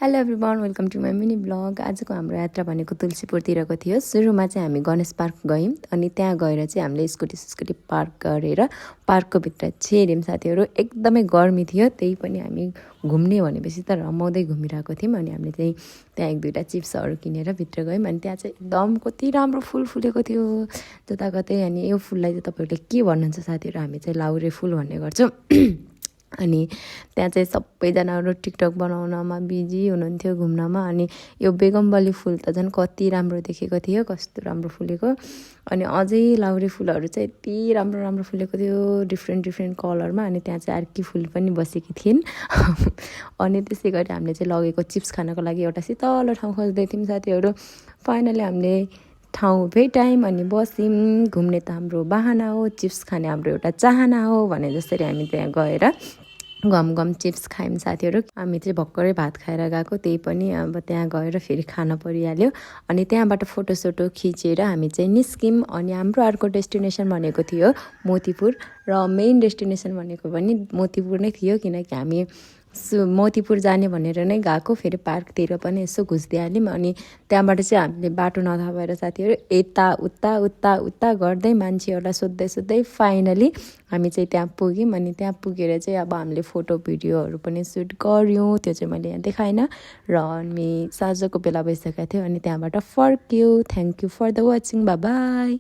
Hello everyone, welcome to my mini vlog. आजको हाम्रो यात्रा भनेको तुलसीपुरतिरको थियो। सुरुमा चाहिँ हामी गणेश पार्क गयौँ अनि त्यहाँ गएर चाहिँ हामीले स्कुटी पार्क गरेर पार्कको भित्र छिर्यौँ साथीहरू। एकदमै गर्मी थियो, त्यही पनि हामी घुम्ने भनेपछि त रमाउँदै घुमिरहेको थियौँ। अनि हामीले चाहिँ त्यहाँ एक दुईवटा चिप्सहरू किनेर भित्र गयौँ। अनि त्यहाँ चाहिँ एकदम कति राम्रो फुल फुलेको थियो जताकतै। अनि यो फुललाई चाहिँ तपाईँहरूले के भन्नुहुन्छ साथीहरू? हामी चाहिँ लाउरे फुल भन्ने गर्छौँ। अनि त्यहाँ चाहिँ सबैजनाहरू टिकटक बनाउनमा बिजी हुनुहुन्थ्यो, घुम्नमा। अनि यो बेगमबली फुल त झन् कति राम्रो देखेको थियो, कस्तो राम्रो फुलेको। अनि अझै लाउरे फुलहरू चाहिँ यति राम्रो राम्रो फुलेको थियो डिफ्रेन्ट कलरमा। अनि त्यहाँ चाहिँ अर्की फुल पनि बसेकी थिइन्। अनि त्यसै गरी हामीले चाहिँ लगेको चिप्स खानको लागि एउटा शीतल ठाउँ खोज्दै थियौँ साथीहरू। फाइनली हामीले ठाउँ भेटायौँ अनि बस्यौँ। घुम्ने त हाम्रो बाहना हो, चिप्स खाने हाम्रो एउटा चाहना हो भने जसरी हामी त्यहाँ गएर गम चिप्स खायौँ साथीहरू। हामी चाहिँ भर्खरै भात खाएर गएको, त्यही पनि अब त्यहाँ गएर फेरि खान परिहाल्यो। अनि त्यहाँबाट फोटोसोटो खिचेर हामी चाहिँ निस्क्यौँ। अनि हाम्रो अर्को डेस्टिनेसन भनेको थियो मोतीपुर, र मेन डेस्टिनेसन भनेको पनि मोतीपुर नै थियो, किनकि हामी मोतीपुर जाने भनेर नै गएको। फेरि पार्कतिर पनि यसो घुस्दिहाल्यौँ। अनि त्यहाँबाट चाहिँ हामीले बाटो नथाहा भएर साथीहरू यता उता गर्दै मान्छेहरूलाई सोध्दै फाइनली हामी चाहिँ त्यहाँ पुग्यौँ। अनि त्यहाँ पुगेर चाहिँ अब हामीले फोटो भिडियोहरू पनि सुट गऱ्यौँ, त्यो चाहिँ मैले यहाँ देखाइनँ। र हामी साँझको बेला भइसकेको थियो अनि त्यहाँबाट फर्क्यौँ। Thank you for the watching, bye by.